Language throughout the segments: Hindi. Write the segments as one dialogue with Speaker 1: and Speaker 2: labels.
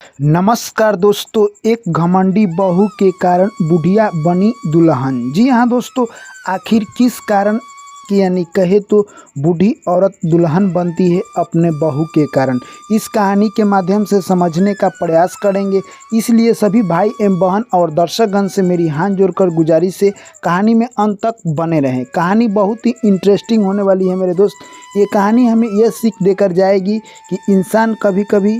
Speaker 1: नमस्कार दोस्तों, एक घमंडी बहू के कारण बुढ़िया बनी दुल्हन। जी हाँ दोस्तों, आखिर किस कारण कि यानी कहे तो बूढ़ी औरत दुल्हन बनती है अपने बहू के कारण। इस कहानी के माध्यम से समझने का प्रयास करेंगे। इसलिए सभी भाई एवं बहन और दर्शकगण से मेरी हाथ जोड़कर गुजारिश है, कहानी में अंत तक बने रहें। कहानी बहुत ही इंटरेस्टिंग होने वाली है मेरे दोस्त। ये कहानी हमें यह सीख देकर जाएगी कि इंसान कभी कभी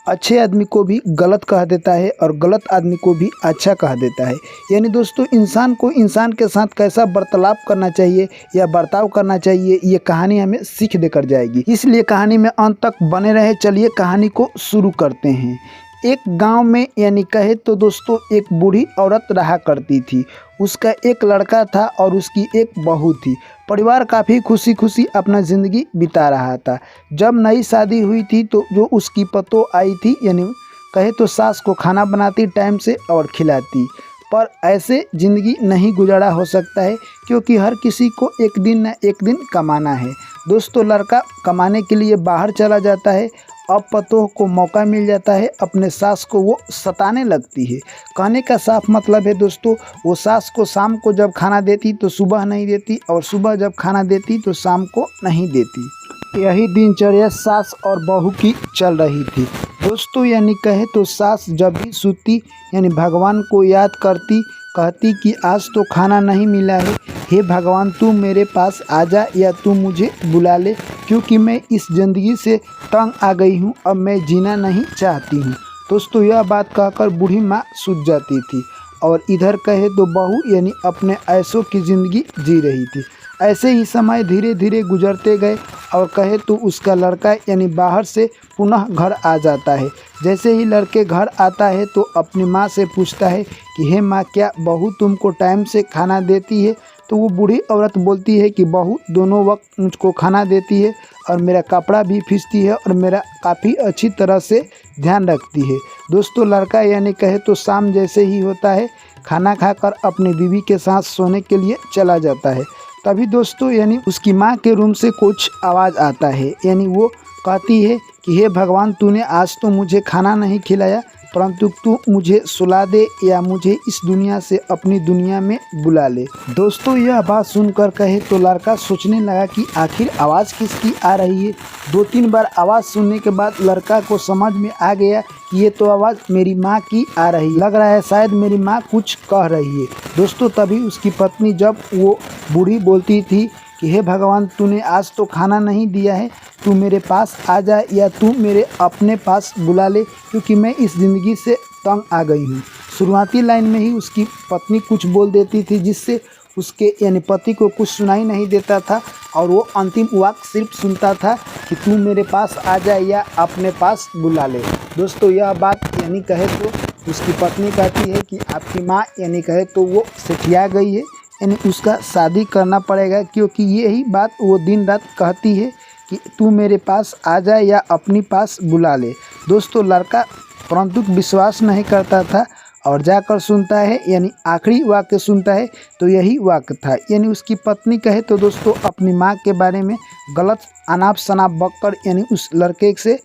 Speaker 1: अच्छे आदमी को भी गलत कह देता है और गलत आदमी को भी अच्छा कह देता है। यानी दोस्तों, इंसान को इंसान के साथ कैसा वार्तालाप करना चाहिए या बर्ताव करना चाहिए, ये कहानी हमें सीख देकर जाएगी। इसलिए कहानी में अंत तक बने रहे। चलिए कहानी को शुरू करते हैं। एक गांव में यानी कहे तो दोस्तों एक बूढ़ी औरत रहा करती थी। उसका एक लड़का था और उसकी एक बहू थी। परिवार काफ़ी खुशी खुशी अपना ज़िंदगी बिता रहा था। जब नई शादी हुई थी तो जो उसकी पतोह आई थी, यानी कहे तो सास को खाना बनाती टाइम से और खिलाती। पर ऐसे ज़िंदगी नहीं गुजारा हो सकता है, क्योंकि हर किसी को एक दिन न एक दिन कमाना है। दोस्तों, लड़का कमाने के लिए बाहर चला जाता है। अब पतोह को मौका मिल जाता है, अपने सास को वो सताने लगती है। कहने का साफ मतलब है दोस्तों, वो सास को शाम को जब खाना देती तो सुबह नहीं देती, और सुबह जब खाना देती तो शाम को नहीं देती। यही दिनचर्या सास और बहू की चल रही थी दोस्तों। यानी कहे तो सास जब भी सूती यानी भगवान को याद करती, कहती कि आज तो खाना नहीं मिला है, हे भगवान तू मेरे पास आ जा या तू मुझे बुला ले, क्योंकि मैं इस ज़िंदगी से तंग आ गई हूँ, अब मैं जीना नहीं चाहती हूँ। दोस्तों, यह बात कहकर बूढ़ी माँ सूझ जाती थी और इधर कहे तो बहू यानी अपने ऐशों की ज़िंदगी जी रही थी। ऐसे ही समय धीरे धीरे गुजरते गए और कहे तो उसका लड़का यानी बाहर से पुनः घर आ जाता है। जैसे ही लड़के घर आता है तो अपनी माँ से पूछता है कि हे माँ, क्या बहू तुमको टाइम से खाना देती है? तो वो बूढ़ी औरत बोलती है कि बहू दोनों वक्त मुझको खाना देती है और मेरा कपड़ा भी फींचती है और मेरा काफ़ी अच्छी तरह से ध्यान रखती है। दोस्तों, लड़का यानी कहे तो शाम जैसे ही होता है, खाना खाकर अपनी बीवी के साथ सोने के लिए चला जाता है। तभी दोस्तों यानी उसकी माँ के रूम से कुछ आवाज़ आता है। यानी वो कहती है कि हे भगवान, तूने आज तो मुझे खाना नहीं खिलाया, परंतु तू मुझे सुला दे या मुझे इस दुनिया से अपनी दुनिया में बुला ले। दोस्तों, यह बात सुनकर कहे तो लड़का सोचने लगा कि आखिर आवाज़ किसकी आ रही है। 2-3 बार आवाज़ सुनने के बाद लड़का को समझ में आ गया कि ये तो आवाज़ मेरी माँ की आ रही, लग रहा है शायद मेरी माँ कुछ कह रही है। दोस्तों, तभी उसकी पत्नी जब वो बूढ़ी बोलती थी कि हे भगवान, तूने आज तो खाना नहीं दिया है, तू मेरे पास आ जा या तू मेरे अपने पास बुला ले, क्योंकि मैं इस ज़िंदगी से तंग आ गई हूँ। शुरुआती लाइन में ही उसकी पत्नी कुछ बोल देती थी, जिससे उसके यानी पति को कुछ सुनाई नहीं देता था और वो अंतिम वाक्य सिर्फ सुनता था कि तू मेरे पास आ जा या अपने पास बुला ले। दोस्तों, यह बात यानी कहे तो उसकी पत्नी कहती है कि आपकी माँ यानी कहे तो वो सेठिया गई है, यानी उसका शादी करना पड़ेगा, क्योंकि यही बात वो दिन रात कहती है कि तू मेरे पास आ जाए या अपनी पास बुला ले। दोस्तों, लड़का परंतु विश्वास नहीं करता था और जाकर सुनता है, यानी आखिरी वाक्य सुनता है तो यही वाक्य था। यानी उसकी पत्नी कहे तो दोस्तों अपनी माँ के बारे में गलत अनाप शनाप बककर यानी उस लड़के से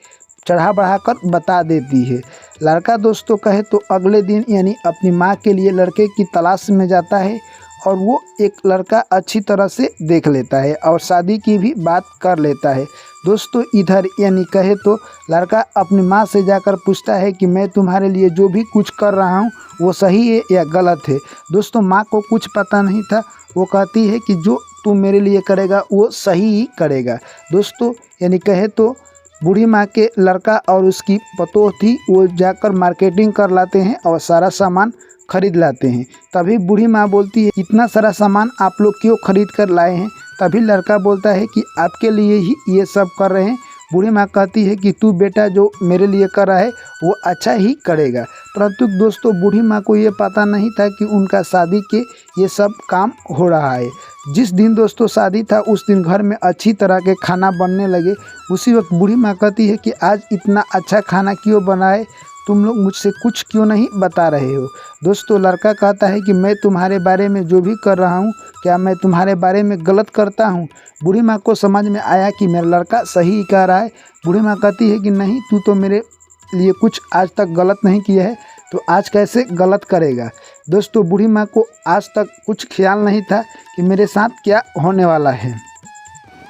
Speaker 1: चढ़ा बढ़ाकर बता देती है। लड़का दोस्तों कहे तो अगले दिन यानी अपनी माँ के लिए लड़के की तलाश में जाता है और वो एक लड़का अच्छी तरह से देख लेता है और शादी की भी बात कर लेता है। दोस्तों, इधर यानी कहे तो लड़का अपनी माँ से जाकर पूछता है कि मैं तुम्हारे लिए जो भी कुछ कर रहा हूँ वो सही है या गलत है। दोस्तों, माँ को कुछ पता नहीं था। वो कहती है कि जो तू मेरे लिए करेगा वो सही ही करेगा। दोस्तों, यानी कहे तो बूढ़ी माँ के लड़का और उसकी पतोह थी, वो जाकर मार्केटिंग कर लाते हैं और सारा सामान खरीद लाते हैं। तभी बूढ़ी माँ बोलती है, इतना सारा सामान आप लोग क्यों खरीद कर लाए हैं? तभी लड़का बोलता है कि आपके लिए ही ये सब कर रहे हैं। बूढ़ी माँ कहती है कि तू बेटा जो मेरे लिए कर रहा है वो अच्छा ही करेगा। परंतु दोस्तों, बूढ़ी माँ को ये पता नहीं था कि उनका शादी के ये सब काम हो रहा है। जिस दिन दोस्तों शादी था उस दिन घर में अच्छी तरह के खाना बनने लगे। उसी वक्त बूढ़ी माँ कहती है कि आज इतना अच्छा खाना क्यों बनाए, तुम लोग मुझसे कुछ क्यों नहीं बता रहे हो? दोस्तों, लड़का कहता है कि मैं तुम्हारे बारे में जो भी कर रहा हूँ, क्या मैं तुम्हारे बारे में गलत करता हूँ? बूढ़ी माँ को समझ में आया कि मेरा लड़का सही कह रहा है। बूढ़ी माँ कहती है कि नहीं, तू तो मेरे लिए कुछ आज तक गलत नहीं किया है तो आज कैसे गलत करेगा। दोस्तों बूढ़ी माँ को आज तक कुछ ख्याल नहीं था कि मेरे साथ क्या होने वाला है।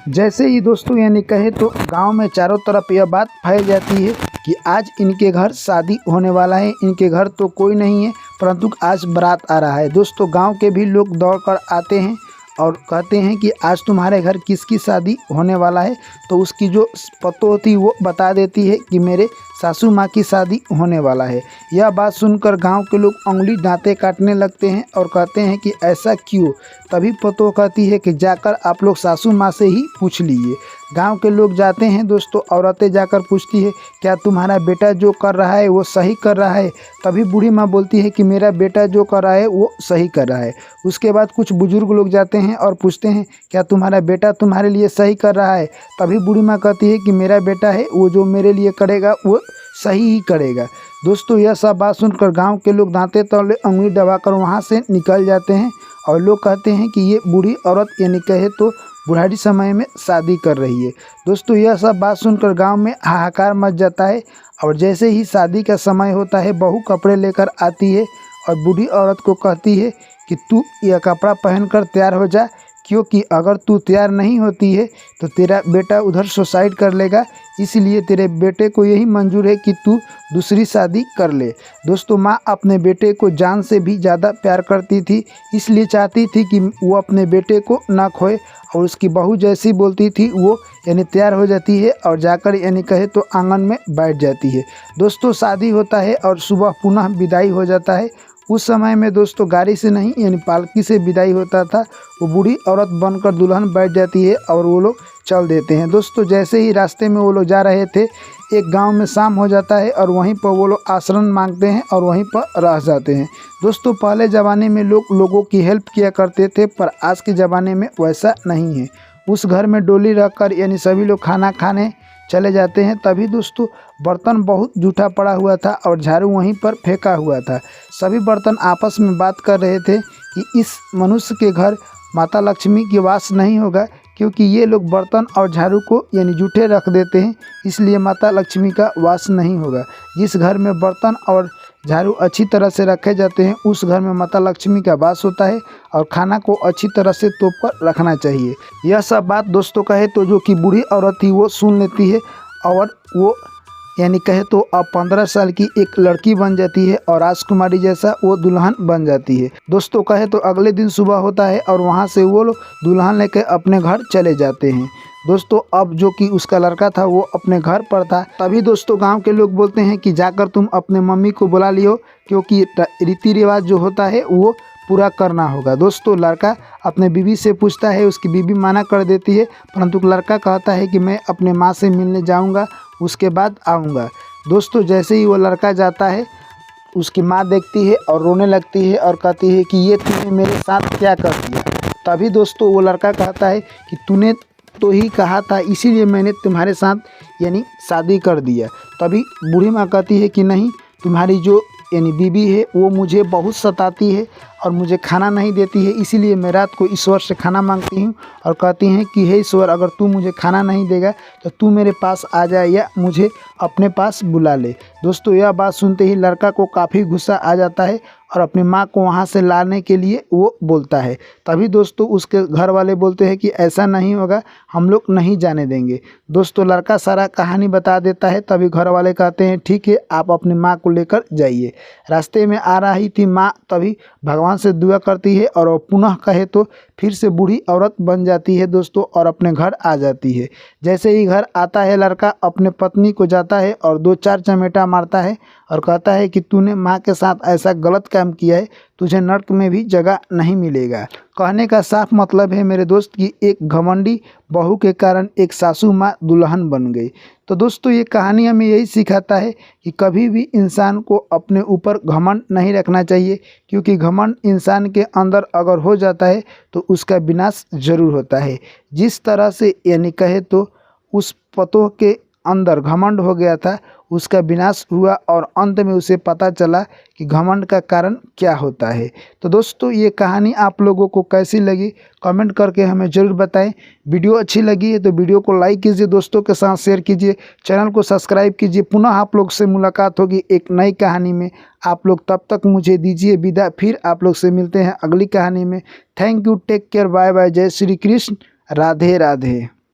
Speaker 1: जैसे ही दोस्तों यानी कहे तो गांव में चारों तरफ यह बात फैल जाती है कि आज इनके घर शादी होने वाला है। इनके घर तो कोई नहीं है परंतु आज बारात आ रहा है। दोस्तों गांव के भी लोग दौड़ कर आते हैं और कहते हैं कि आज तुम्हारे घर किसकी शादी होने वाला है। तो उसकी जो पतो थी वो बता देती है कि मेरे सासू माँ की शादी होने वाला है। यह बात सुनकर गांव के लोग उंगली दांते काटने लगते हैं और कहते हैं कि ऐसा क्यों। तभी पतो कहती है कि जाकर आप लोग सासू माँ से ही पूछ लीजिए। गांव के लोग जाते हैं दोस्तों, औरतें जाकर पूछती है क्या तुम्हारा बेटा जो कर रहा है वो सही कर रहा है। तभी बूढ़ी माँ बोलती है कि मेरा बेटा जो कर रहा है वो सही कर रहा है। उसके बाद कुछ बुजुर्ग लोग जाते हैं और पूछते हैं क्या तुम्हारा बेटा तुम्हारे लिए सही कर रहा है। तभी बूढ़ी माँ कहती है कि मेरा बेटा है वो जो मेरे लिए करेगा वो सही ही करेगा। दोस्तों यह सब बात सुनकर गांव के लोग दांते तले उंगली दबाकर वहां से निकल जाते हैं और लोग कहते हैं कि ये बूढ़ी औरत यानी कहे तो बुढ़ारी समय में शादी कर रही है। दोस्तों यह सब बात सुनकर गांव में हाहाकार मच जाता है और जैसे ही शादी का समय होता है बहू कपड़े लेकर आती है और बूढ़ी औरत को कहती है कि तू यह कपड़ा पहनकर तैयार हो जा, क्योंकि अगर तू तैयार नहीं होती है तो तेरा बेटा उधर सुसाइड कर लेगा, इसलिए तेरे बेटे को यही मंजूर है कि तू दूसरी शादी कर ले। दोस्तों माँ अपने बेटे को जान से भी ज़्यादा प्यार करती थी, इसलिए चाहती थी कि वो अपने बेटे को ना खोए और उसकी बहू जैसी बोलती थी वो यानी तैयार हो जाती है और जाकर यानी कहे तो आंगन में बैठ जाती है। दोस्तों शादी होता है और सुबह पुनः विदाई हो जाता है। उस समय में दोस्तों गाड़ी से नहीं यानी पालकी से विदाई होता था। वो बूढ़ी औरत बनकर दुल्हन बैठ जाती है और वो लोग चल देते हैं। दोस्तों जैसे ही रास्ते में वो लोग जा रहे थे एक गांव में शाम हो जाता है और वहीं पर वो लोग आश्रम मांगते हैं और वहीं पर रह जाते हैं। दोस्तों पहले ज़माने में लोग लोगों की हेल्प किया करते थे पर आज के ज़माने में वैसा नहीं है। उस घर में डोली रखकर यानी सभी लोग खाना खाने चले जाते हैं। तभी दोस्तों बर्तन बहुत जूठा पड़ा हुआ था और झाड़ू वहीं पर फेंका हुआ था। सभी बर्तन आपस में बात कर रहे थे कि इस मनुष्य के घर माता लक्ष्मी की वास नहीं होगा, क्योंकि ये लोग बर्तन और झाड़ू को यानी जूठे रख देते हैं, इसलिए माता लक्ष्मी का वास नहीं होगा। जिस घर में बर्तन और झाड़ू अच्छी तरह से रखे जाते हैं उस घर में माता लक्ष्मी का वास होता है और खाना को अच्छी तरह से तोप कर रखना चाहिए। यह सब बात दोस्तों कहे तो जो कि बूढ़ी औरत थी वो सुन लेती है और वो यानी कहे तो अब 15 साल की एक लड़की बन जाती है और राजकुमारी जैसा वो दुल्हन बन जाती है। दोस्तों कहे तो अगले दिन सुबह होता है और वहाँ से वो लोग दुल्हन लेकर अपने घर चले जाते हैं। दोस्तों अब जो कि उसका लड़का था वो अपने घर पर था। तभी दोस्तों गांव के लोग बोलते हैं कि जाकर तुम अपने मम्मी को बुला लियो, क्योंकि रीति रिवाज जो होता है वो पूरा करना होगा। दोस्तों लड़का अपने बीवी से पूछता है, उसकी बीवी मना कर देती है, परंतु लड़का कहता है कि मैं अपने माँ से मिलने जाऊँगा, उसके बाद आऊँगा। दोस्तों जैसे ही वो लड़का जाता है उसकी माँ देखती है और रोने लगती है और कहती है कि ये तूने मेरे साथ क्या कर दिया। तभी दोस्तों वो लड़का कहता है कि तूने तो ही कहा था, इसीलिए मैंने तुम्हारे साथ यानी शादी कर दिया। तभी बूढ़ी माँ कहती है कि नहीं, तुम्हारी जो यानी बीवी है वो मुझे बहुत सताती है और मुझे खाना नहीं देती है, इसीलिए मैं रात को ईश्वर से खाना मांगती हूँ और कहती हैं कि हे ईश्वर, अगर तू मुझे खाना नहीं देगा तो तू मेरे पास आ जाए या मुझे अपने पास बुला ले। दोस्तों यह बात सुनते ही लड़का को काफ़ी गुस्सा आ जाता है और अपनी माँ को वहाँ से लाने के लिए वो बोलता है। तभी दोस्तों उसके घर वाले बोलते हैं कि ऐसा नहीं होगा, हम लोग नहीं जाने देंगे। दोस्तों लड़का सारा कहानी बता देता है। तभी घर वाले कहते हैं ठीक है, आप अपनी माँ को लेकर जाइए। रास्ते में आ रही थी माँ, तभी भगवान से दुआ करती है और वो पुनः कहे तो फिर से बूढ़ी औरत बन जाती है दोस्तों और अपने घर आ जाती है। जैसे ही घर आता है लड़का अपने पत्नी को जाता है और 2-4 चमेटा मारता है और कहता है कि तूने माँ के साथ ऐसा गलत काम किया है, तुझे नर्क में भी जगह नहीं मिलेगा। कहने का साफ मतलब है मेरे दोस्त की एक घमंडी बहू के कारण एक सासू माँ दुल्हन बन गई। तो दोस्तों ये कहानी हमें यही सिखाता है कि कभी भी इंसान को अपने ऊपर घमंड नहीं रखना चाहिए, क्योंकि घमंड इंसान के अंदर अगर हो जाता है तो उसका विनाश जरूर होता है। जिस तरह से यानी कहे तो उस पतोह के अंदर घमंड हो गया था, उसका विनाश हुआ और अंत में उसे पता चला कि घमंड का कारण क्या होता है। तो दोस्तों ये कहानी आप लोगों को कैसी लगी कमेंट करके हमें ज़रूर बताएं। वीडियो अच्छी लगी है तो वीडियो को लाइक कीजिए, दोस्तों के साथ शेयर कीजिए, चैनल को सब्सक्राइब कीजिए। पुनः आप लोग से मुलाकात होगी एक नई कहानी में। आप लोग तब तक मुझे दीजिए विदा, फिर आप लोग से मिलते हैं अगली कहानी में। Thank you, take care, bye bye, जय श्री कृष्ण, राधे राधे।